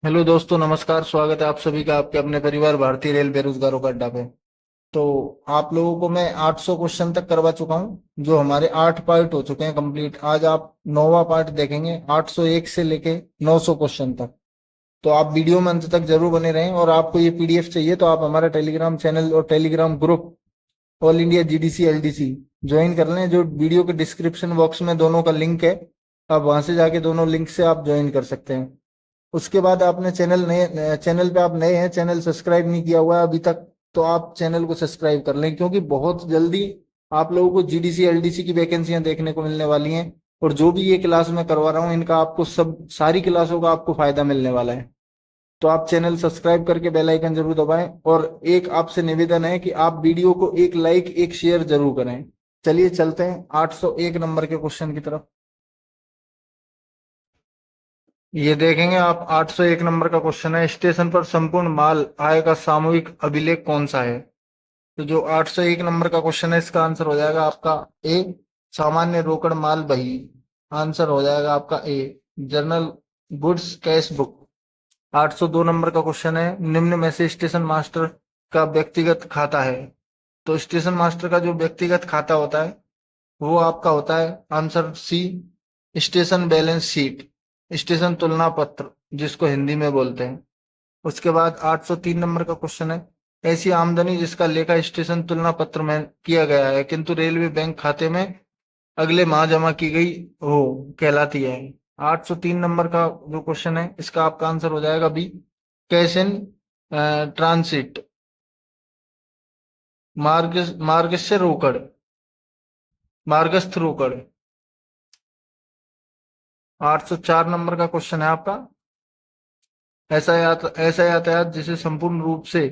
Hello दोस्तों, नमस्कार। स्वागत है आप सभी का आपके अपने परिवार भारतीय रेल बेरोजगारों का अड्डा पे। तो आप लोगों को मैं 800 क्वेश्चन तक करवा चुका हूं, जो हमारे 8 पार्ट हो चुके हैं कंप्लीट। आज आप 9वां पार्ट देखेंगे, 801 से लेके 900 क्वेश्चन तक। तो आप वीडियो में अंत तक जरूर बने रहें। और आपको ये पीडीएफ चाहिए तो आप हमारा टेलीग्राम चैनल और Telegram group all India GDC LDC join कर लें। जो वीडियो के डिस्क्रिप्शन बॉक्स में दोनों का लिंक है, आप वहां से जाके दोनों लिंक से आप ज्वाइन कर सकते हैं। उसके बाद आपने चैनल पे आप नए हैं, चैनल सब्सक्राइब नहीं किया हुआ है अभी तक, तो आप चैनल को सब्सक्राइब कर लें, क्योंकि बहुत जल्दी आप लोगों को जीडीसी एलडीसी की वैकेंसियां देखने को मिलने वाली हैं। और जो भी ये क्लास मैं करवा रहा हूँ, इनका आपको सब सारी क्लासों का आपको फायदा मिलने वाला है। तो आप चैनल सब्सक्राइब करके बेल आइकन जरूर दबाएं। और एक आपसे निवेदन है कि आप वीडियो को एक लाइक एक शेयर जरूर करें। चलिए चलते हैं 801 नंबर के क्वेश्चन की तरफ। ये देखेंगे आप, 801 नंबर का क्वेश्चन है, स्टेशन पर संपूर्ण माल आय का सामूहिक अभिलेख कौन सा है। तो जो 801 नंबर का क्वेश्चन है, इसका आंसर हो जाएगा आपका ए, सामान्य रोकड़ माल बही। आंसर हो जाएगा आपका A, journal goods cash book. 802 number का क्वेश्चन है, निम्न में से स्टेशन मास्टर का व्यक्तिगत खाता है। तो स्टेशन मास्टर का जो व्यक्तिगत खाता होता है, वो आपका होता है answer C, station balance sheet, station तुलना पत्र, जिसको हिंदी में बोलते हैं। उसके बाद 803 नंबर का क्वेश्चन है, ऐसी आमदनी जिसका लेखा स्टेशन तुलना पत्र में किया गया है किंतु रेलवे बैंक खाते में अगले माह जमा की गई हो कहलाती है। 803 नंबर का जो क्वेश्चन है, इसका आपका आंसर हो जाएगा बी, कैश इन ट्रांसिट, मार्ग मार्ग से रोकड़, मार्गस्थ रोकड़। 804 नंबर का क्वेश्चन है आपका, ऐसा यातायात जिसे संपूर्ण रूप से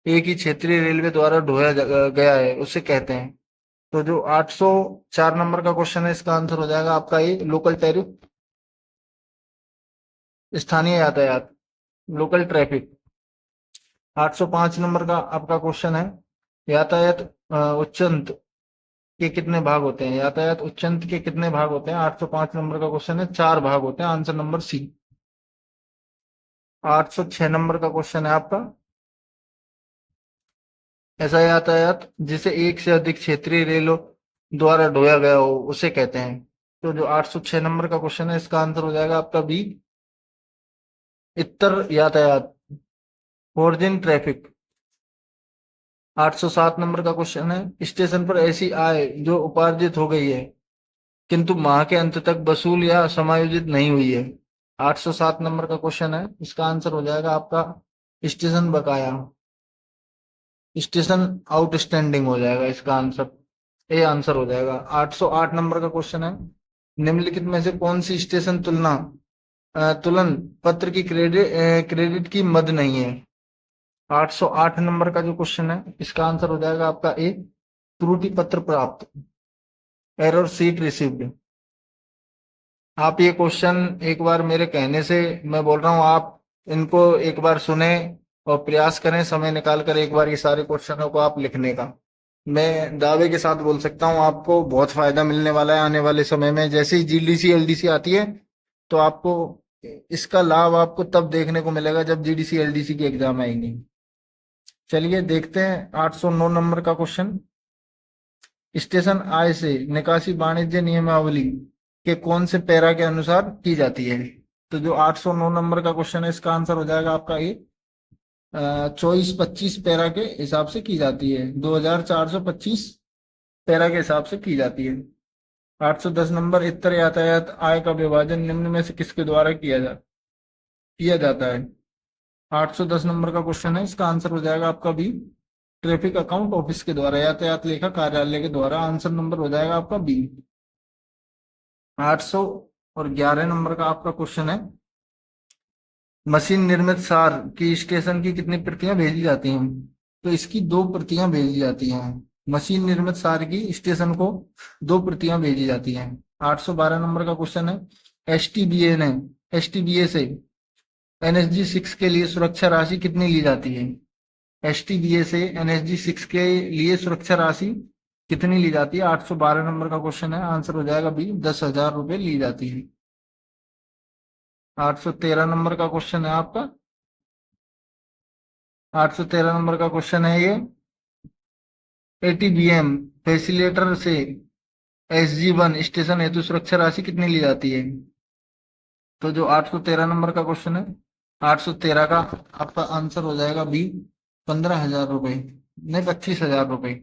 एक ही क्षेत्रीय रेलवे द्वारा ढोया गया है उसे कहते हैं। तो जो 804 नंबर का क्वेश्चन है, इसका आंसर हो जाएगा आपका ये, लोकल टैरिफ, स्थानीय यातायात, लोकल ट्रैफिक। 805 नंबर का आपका क्वेश्चन है, यातायात उच्चंत के कितने भाग होते हैं। यातायात उच्चंत के कितने भाग होते हैं। 805 नंबर का क्वेश्चन है, 4 भाग होते हैं। Answer number C. 806 नंबर का क्वेश्चन है आपका, ऐसा यातायात जिसे एक से अधिक क्षेत्रीय रेलों द्वारा ढोया गया हो उसे कहते हैं। तो जो 806 नंबर का क्वेश्चन है, इसका आंसर हो जाएगा आपका बी, इतर यातायात, फॉरजिन ट्रैफिक। 807 नंबर का क्वेश्चन है, स्टेशन पर ऐसी आय जो उपार्जित हो गई है किंतु माह के अंत तक वसूल या समायोजित नहीं हुई है। 807 नंबर का क्वेश्चन है, इसका आंसर हो जाएगा आपका स्टेशन बकाया, स्टेशन आउटस्टैंडिंग हो जाएगा इसका आंसर। ए आंसर हो जाएगा। 808 नंबर का क्वेश्चन है, निम्नलिखित में से कौन सी स्टेशन तुलन पत्र की क्रेडिट की मद नहीं है। 808 नंबर का जो क्वेश्चन है, इसका आंसर हो जाएगा आपका ए, त्रुटि पत्र प्राप्त, एरर सीट रिसीव्ड। आप ये क्वेश्चन एक बार मेरे कहने से मैं बोल रहा हूँ, आप इनको एक बार सुने और प्रयास करें समय निकाल कर एक बार ये सारे क्वेश्चनों को आप लिखने का। मैं दावे के साथ बोल सकता हूँ, आपको बहुत फायदा मिलने वाला है आने वाले समय में। जैसे ही जीडीसी एलडीसी आती है, तो आपको इसका लाभ आपको तब देखने को मिलेगा जब जीडीसी एलडीसी की एग्जाम आएंगी। चलिए देखते हैं 809 नंबर का क्वेश्चन, स्टेशन आय से निकासी वाणिज्य नियमावली के कौन से पैरा के अनुसार की जाती है। तो जो 809 नंबर का क्वेश्चन है, इसका आंसर हो जाएगा आपका ये, 24-25 पैरा के हिसाब से की जाती है। 2425 पैरा के हिसाब से की जाती है। 810 नंबर, इतर यातायात आय का विभाजन निम्न में से किसके द्वारा किया जाता है। 810 नंबर का क्वेश्चन है, इसका आंसर हो जाएगा आपका बी, ट्रैफिक अकाउंट ऑफिस के द्वारा, यातायात लेखा कार्यालय के द्वारा। आंसर नंबर हो जाएगा आपका बी। 811 नंबर का आपका क्वेश्चन है, मशीन निर्मित सार की स्टेशन की कितनी प्रतियां भेजी जाती हैं। तो इसकी 2 प्रतियां भेजी जाती हैं। मशीन निर्मित सार की स्टेशन को 2 प्रतियां भेजी जाती हैं। 812 नंबर का क्वेश्चन है, एसटीबीए से NSG 6 के लिए सुरक्षा राशि कितनी ली जाती है। एसटीबीए से NSG 6 के लिए सुरक्षा राशि कितनी ली जाती है। 812 नंबर का क्वेश्चन है, आंसर हो जाएगा बी, 10,000 रुपए ली जाती है। 813 नंबर का क्वेश्चन है आपका, 813 नंबर का क्वेश्चन है ये। एटीबीएम फैसिलिटेटर से SG1 स्टेशन हेतु सुरक्षा राशि कितनी ली जाती है? तो जो 813 नंबर का क्वेश्चन है, 813 का आपका आंसर हो जाएगा बी, 15,000 रुपये, नहीं 25,000 रुपये।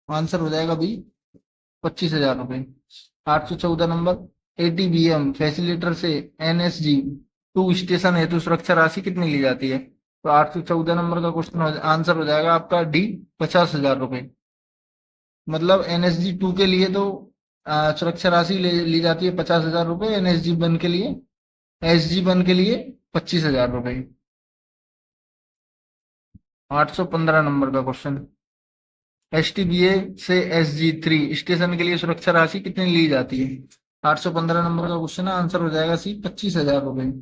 आंसर हो जाएगा बी, 25,000 रुपये। 814 नंबर, एटीबीएम फैसिलिटेटर से NSG2 स्टेशन हेतु सुरक्षा राशि कितनी ली जाती है? तो 814 नंबर का क्वेश्चन आंसर हो जाएगा आपका डी, 50,000 रुपये। मतलब NSG2 के लिए तो सुरक्षा राशि ली जाती है 50,000 रुपये, NSG1 के लिए, SG1 के लिए 25,000 रुपये। 815 नंबर का क्वेश्चन, STBA से SG3 स्टेशन के लिए सुरक्षा राशि कितनी ली जाती है? 815 नंबर का क्वेश्चन है, आंसर हो जाएगा सी, 25,000 रुपये।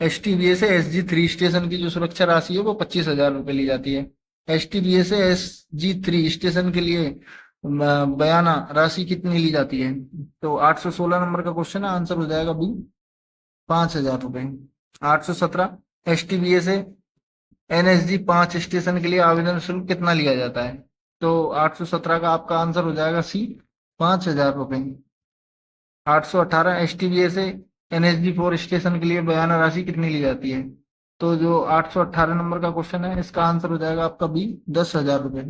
STBA से SG3 स्टेशन की जो सुरक्षा राशि है वो 25,000 रुपये ली जाती है। STBA से SG3 स्टेशन के लिए बयाना राशि कितनी ली जाती है? तो 816 नंबर का क्वेश्चन है, आंसर हो जाएगा बी, 5,000 रुपये। 817, STBA से NSG5 स्टेशन के लिए आवेदन शुल्क कितना लिया जाता है? तो 817 का आपका आंसर हो जाएगा सी, 5,000 रुपये। 818, STBA से NSG4 स्टेशन के लिए बयाना राशि कितनी ली जाती है? तो जो 818 नंबर का क्वेश्चन है, इसका आंसर हो जाएगा आपका बी, 10,000 रुपये।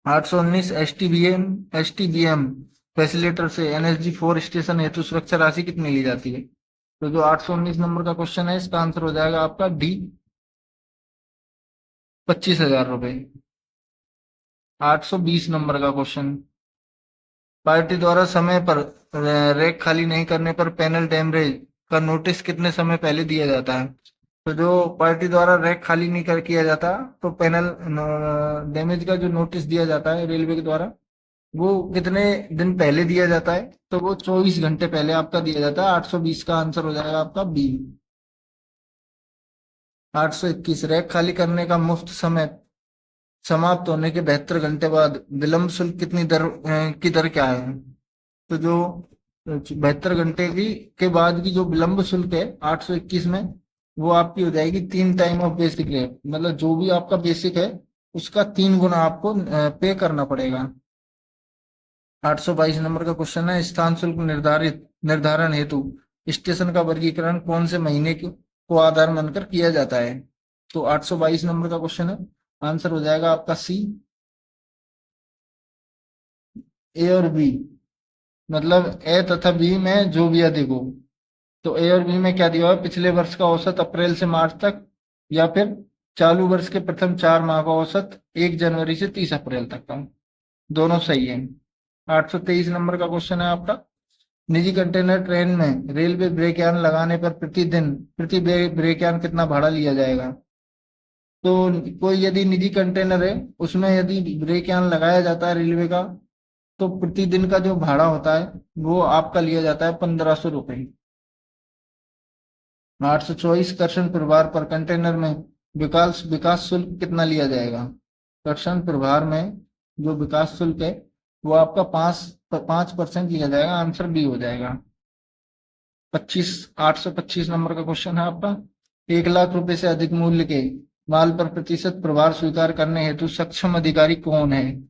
819, एसटीबीएम फैसिलिटेटर से NSG4 स्टेशन हेतु सुरक्षा राशि कितनी ली जाती है? तो जो 819 नंबर का क्वेश्चन है, इसका आंसर हो जाएगा आपका डी, 25,000 रुपये। 820 नंबर का क्वेश्चन, पार्टी द्वारा समय पर रैक खाली नहीं करने पर पैनल डैमेज का नोटिस कितने समय पहले दिया जाता है? तो जो पार्टी द्वारा रैक खाली नहीं कर किया जाता, तो पैनल डैमेज का जो नोटिस दिया जाता है रेलवे के द्वारा, वो कितने दिन पहले दिया जाता है? तो वो 24 घंटे पहले आपका दिया जाता है। 820 का आंसर हो जाएगा आपका बी। 821, रैक खाली करने का मुफ्त समय समाप्त होने के 72 घंटे बाद विलंब शुल्क कितनी दर की दर क्या है? तो जो 72 घंटे की के बाद की जो विलंब शुल्क है 821 में, वो आपकी हो जाएगी 3 टाइम ऑफ बेसिक रेट। मतलब जो भी आपका बेसिक है उसका 3 गुना आपको पे करना पड़ेगा। 822 नंबर का क्वेश्चन है, स्थान शुल्क निर्धारण हेतु स्टेशन का वर्गीकरण कौन से महीने को आधार मानकर किया जाता है? तो 822 नंबर का क्वेश्चन है, आंसर हो जाएगा आपका सी, ए और बी। मतलब ए तथा बी में जो भी अधिक हो। तो ए और बी में क्या दिया हुआ है? पिछले वर्ष का औसत अप्रैल से मार्च तक, या फिर चालू वर्ष के प्रथम 4 माह का औसत 1 जनवरी से 30 अप्रैल तक का। दोनों सही है। 823 नंबर का क्वेश्चन है आपका, निजी कंटेनर ट्रेन में रेलवे ब्रेकयान लगाने पर प्रति ब्रेकयान कितना भाड़ा लिया जाएगा? तो कोई यदि निजी कंटेनर है, उसमें यदि ब्रेकयान लगाया जाता है रेलवे का, तो प्रतिदिन का जो भाड़ा होता है वो आपका लिया जाता है 1,500 रुपये। 824, कर्षण प्रभार पर कंटेनर में विकास विकास शुल्क कितना लिया जाएगा? कर्षण प्रभार में जो विकास शुल्क है वो आपका 5% लिया जाएगा। आंसर बी हो जाएगा। 825 नंबर का क्वेश्चन है आपका, 1 लाख रुपए से अधिक मूल्य के माल पर प्रतिशत प्रभार स्वीकार करने हेतु सक्षम अधिकारी कौन है?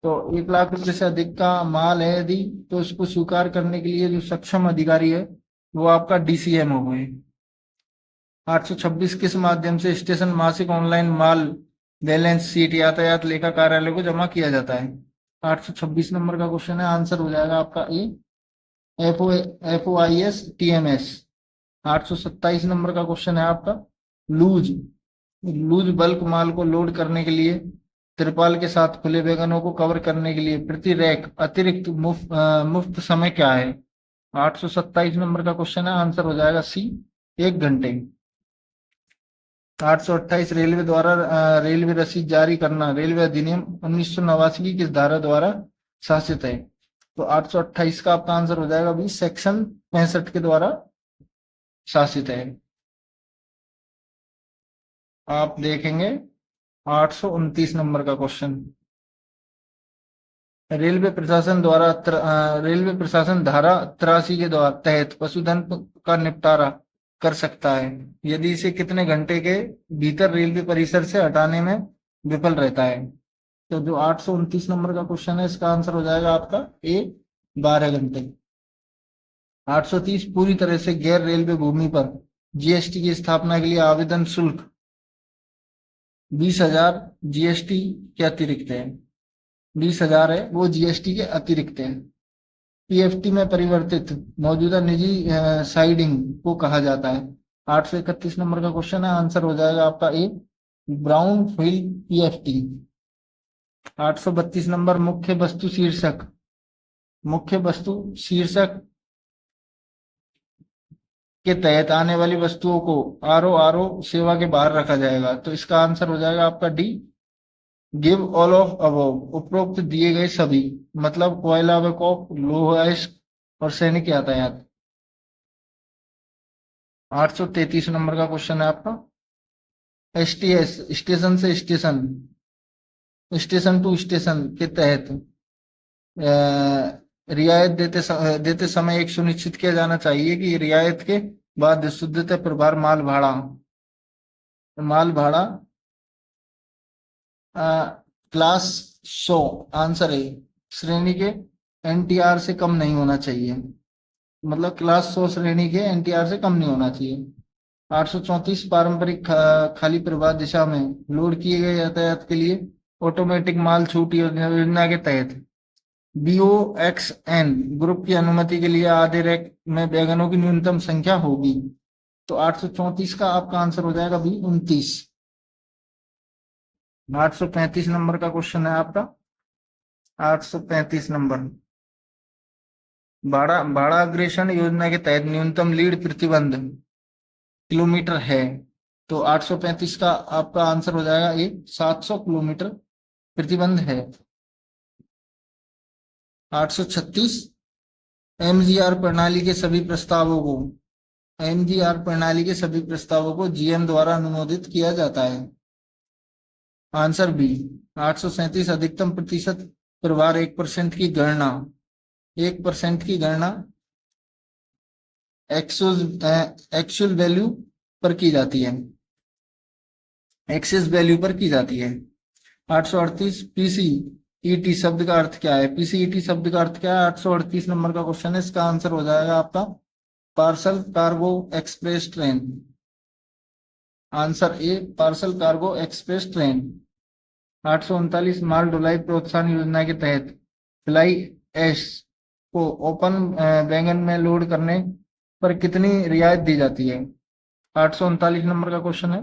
तो 1 लाख रुपए से अधिक का माल है यदि, तो उसको स्वीकार करने के लिए जो सक्षम अधिकारी है वो आपका DCM हो गए। 826, किस माध्यम से स्टेशन मासिक ऑनलाइन माल बैलेंस शीट यातायात लेखा कार्यालय को जमा किया जाता है? 826 नंबर का क्वेश्चन है, आंसर हो जाएगा आपका ए, FOIS TMS। 827 नंबर का क्वेश्चन है आपका, लूज लूज बल्क माल को लोड करने के लिए तिरपाल के साथ खुले वैगनों को कवर करने के लिए प्रति रैक अतिरिक्त मुफ्त समय क्या है? 827 नंबर का क्वेश्चन है, आंसर हो जाएगा सी, 1 घंटे। 828, रेलवे द्वारा रेलवे रसीद जारी करना रेलवे अधिनियम 1989 की किस धारा द्वारा शासित है? तो 828 का आपका आंसर हो जाएगा बी, सेक्शन 65 के द्वारा शासित है। आप देखेंगे 829 नंबर का क्वेश्चन, रेलवे प्रशासन द्वारा रेलवे प्रशासन धारा 83 के द्वारा तहत पशुधन का निपटारा कर सकता है यदि इसे कितने घंटे के भीतर रेलवे परिसर से हटाने में विफल रहता है। तो जो 829 नंबर का क्वेश्चन है इसका आंसर हो जाएगा आपका ए, 12 घंटे। 830 पूरी तरह से गैर रेलवे भूमि पर जीएसटी की स्थापना के लिए आवेदन शुल्क 20,000 जीएसटी के अतिरिक्त है। 20,000 है वो जीएसटी के अतिरिक्त है। पीएफटी में परिवर्तित मौजूदा निजी साइडिंग को कहा जाता है। 831 नंबर का क्वेश्चन है, आंसर हो जाएगा आपका ए, ब्राउन फील्ड पीएफटी। 832 नंबर, मुख्य वस्तु शीर्षक। मुख्य वस्तु शीर्षक के तहत आने वाली वस्तुओं को आरओ सेवा के बाहर रखा जाएगा। तो इसका आंसर हो जाएगा आपका D, give all of above, उपरोक्त दिए गए सभी। मतलब कोयला व कोक, लौह अयस्क और सैनिक यातायात। 833 नंबर का क्वेश्चन है आपका, एसटीएस स्टेशन से स्टेशन, स्टेशन टू स्टेशन के तहत रियायत देते समय एक सुनिश्चित किया जाना चाहिए कि रियायत के बाद शुद्धता प्रभार माल भाड़ा क्लास 100, आंसर है श्रेणी के एनटीआर से कम नहीं होना चाहिए। मतलब क्लास 100 श्रेणी के एनटीआर से कम नहीं होना चाहिए। 834, पारंपरिक खाली प्रवाह दिशा में लोड किए गए यातायात के लिए ऑटोमेटिक माल छूट योजना के तहत BOXN ग्रुप की अनुमति के लिए आधे रैक में वैगनों की न्यूनतम संख्या होगी। तो 834 का आपका आंसर हो जाएगा बी, 29। 835 नंबर का क्वेश्चन है आपका, 835 नंबर, भाड़ा भाड़ा अग्रेषण योजना के तहत न्यूनतम लीड प्रतिबंध किलोमीटर है। तो 835 का आपका आंसर हो जाएगा ए, 700 किलोमीटर प्रतिबंध है। 836, एमजीआर प्रणाली के सभी प्रस्तावों को एमजीआर प्रणाली के सभी प्रस्तावों को जीएम द्वारा अनुमोदित किया जाता है। Answer B. 837, अधिकतम प्रतिशत प्रभार 1% की गणना 1% की गणना एक्चुअल वैल्यू पर की जाती है, एक्सेस वैल्यू पर की जाती है। 838, पीसीईटी शब्द का अर्थ क्या है? पीसीईटी शब्द का अर्थ क्या है? 838 नंबर का क्वेश्चन है, इसका आंसर हो जाएगा आपका parcel cargo express train. Answer A, parcel cargo express train. 839, माल ढुलाई प्रोत्साहन योजना के तहत फ्लाई ऐश को ओपन वैगन में लोड करने पर कितनी रियायत दी जाती है? 839 नंबर का क्वेश्चन है,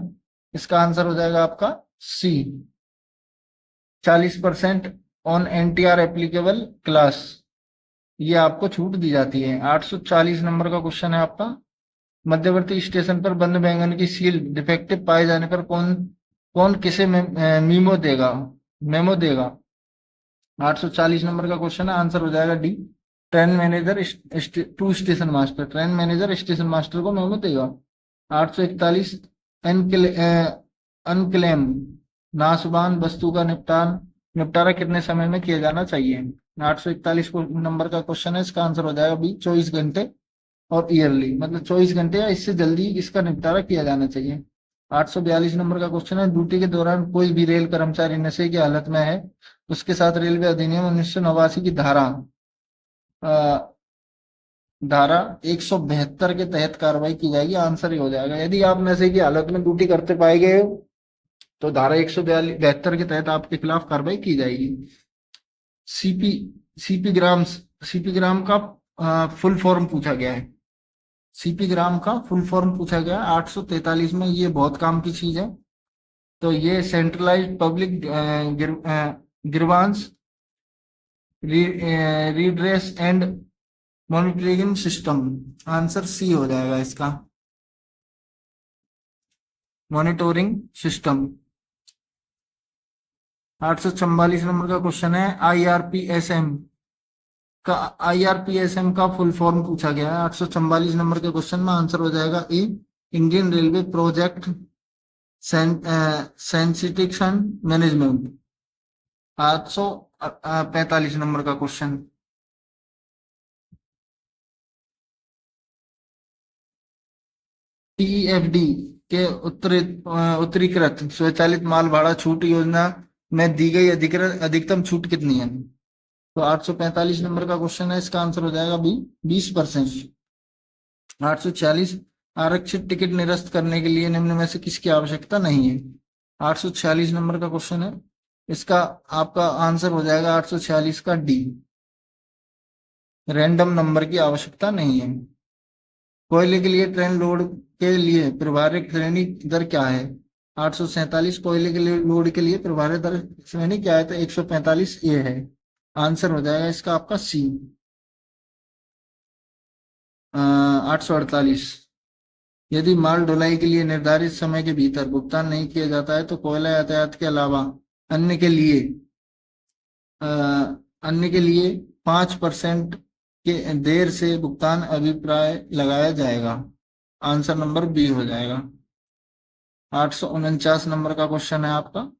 इसका आंसर हो जाएगा आपका सी, 40% ऑन एनटीआर एप्लीकेबल क्लास, ये आपको छूट दी जाती है। 840 नंबर का क्वेश्चन है आपका, मध्यवर्ती स्टेशन पर बंद वैगन की सील डिफेक्टिव पाए जाने पर कौन कौन किसे मेमो देगा? 840 नंबर का क्वेश्चन है, आंसर हो जाएगा D, train manager to station master, train manager station master को मेमो देगा। 841, अनक्लेम नाशवान वस्तु का निपटारा कितने समय में किया जाना चाहिए? 841 नंबर का क्वेश्चन है, इसका आंसर हो जाएगा बी, 24 घंटे और ईयरली, मतलब 24 घंटे या इससे जल्दी इसका निपटारा किया जाना चाहिए। 842 नंबर का क्वेश्चन है, ड्यूटी के दौरान कोई भी रेल कर्मचारी नशे की हालत में है, उसके साथ रेलवे अधिनियम 1989 की धारा 172 के तहत कार्रवाई की जाएगी। आंसर ही हो जाएगा, यदि आप नशे की हालत में ड्यूटी करते पाए गए हो तो धारा 172 के तहत आपके खिलाफ कार्रवाई की जाएगी। सीपी सीपी ग्राम का फुल फॉर्म पूछा गया है, सीपी ग्राम का फुल फॉर्म पूछा गया है 843 में, ये बहुत काम की चीज है। तो ये centralised public grievance redress and monitoring system, answer C हो जाएगा इसका, मॉनिटरिंग सिस्टम। 844 नंबर का क्वेश्चन है, आईआरपीएसएम का फुल फॉर्म पूछा गया है 844 नंबर के क्वेश्चन में, आंसर हो जाएगा ए, इंडियन रेलवे प्रोजेक्ट सेंसिटिक्शन मैनेजमेंट। 845 नंबर का क्वेश्चन, टीईएफडी के उत्तरीकृत स्वचालित माल भाड़ा छूट योजना में दी गई अधिकतम छूट कितनी है? तो 845 नंबर का क्वेश्चन है, इसका आंसर हो जाएगा बी, 20%। 846, आरक्षित टिकट निरस्त करने के लिए निम्न में से किसकी आवश्यकता नहीं है? 846 नंबर का क्वेश्चन है, इसका आपका आंसर हो जाएगा 846 का डी, रैंडम नंबर की आवश्यकता नहीं है। कोयले के लिए ट्रेन लोड के लिए प्रभावी श्रेणी दर क्या है? 847, कोयले के लिए लोड के लिए प्रभावी दर श्रेणी क्या है? तो 145 ये है, आंसर हो जाएगा इसका आपका सी। 848, यदि माल ढुलाई के लिए निर्धारित समय के भीतर भुगतान नहीं किया जाता है तो कोयला यातायात के अलावा अन्य के लिए अ, अन्य के लिए 5% के देर से भुगतान अभिप्राय लगाया जाएगा। आंसर नंबर बी हो जाएगा। 849 नंबर का क्वेश्चन है आपका,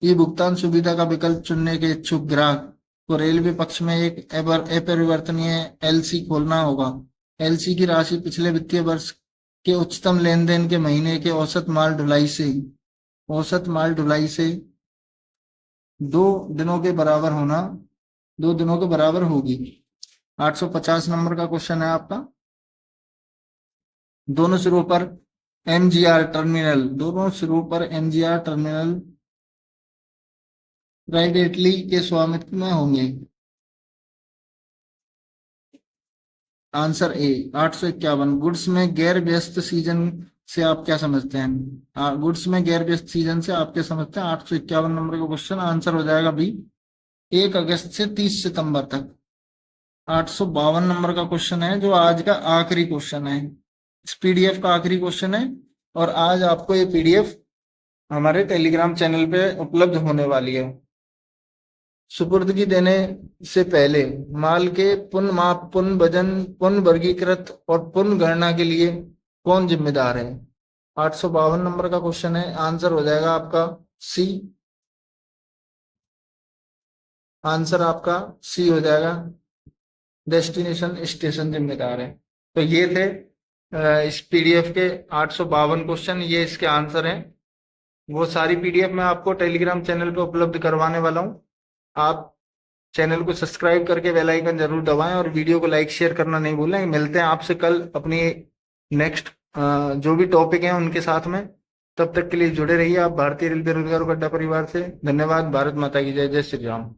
ये भुगतान सुविधा का विकल्प चुनने के इच्छुक ग्राहक को रेलवे पक्ष में एक अपरिवर्तनीय एलसी खोलना होगा। एलसी की राशि पिछले वित्तीय वर्ष के उच्चतम लेन देन के महीने के औसत माल ढुलाई से 2 दिनों के बराबर होगी। 850 नंबर का क्वेश्चन है आपका, दोनों सिरों पर एमजीआर टर्मिनल प्राइवेटली के स्वामित्व में होंगे। Answer A. 851, गुड्स में गैर व्यस्त सीजन से आप क्या समझते हैं? गुड्स में गैर व्यस्त सीजन से आप क्या समझते हैं? 851 नंबर का क्वेश्चन, आंसर हो जाएगा बी, 1 अगस्त से 30 सितंबर तक। 852 नंबर का क्वेश्चन है, जो आज का आखिरी क्वेश्चन है, इस पीडीएफ का आखिरी क्वेश्चन है, और आज आपको ये पीडीएफ हमारे टेलीग्राम चैनल पे उपलब्ध होने वाली है। सुपुर्दगी देने से पहले माल के पुनः माप, पुनः वजन, पुनः वर्गीकृत और पुनः गणना के लिए कौन जिम्मेदार है? 852 नंबर का क्वेश्चन है, आंसर हो जाएगा आपका सी। आंसर आपका सी हो जाएगा, डेस्टिनेशन स्टेशन जिम्मेदार है। तो ये थे इस पीडीएफ के 852 क्वेश्चन, ये इसके आंसर हैं। वो सारी पीडीएफ मैं आपको टेलीग्राम चैनल पे उपलब्ध करवाने वाला हूँ। आप चैनल को सब्सक्राइब करके बेल आइकन जरूर दबाएं और वीडियो को लाइक शेयर करना नहीं भूलें। मिलते हैं आपसे कल अपनी नेक्स्ट जो भी टॉपिक हैं उनके साथ में। तब तक के लिए जुड़े रहिए आप भारतीय रेल बेरोजगारों का अड्डा परिवार से। धन्यवाद। भारत माता की जय। जय श्री राम।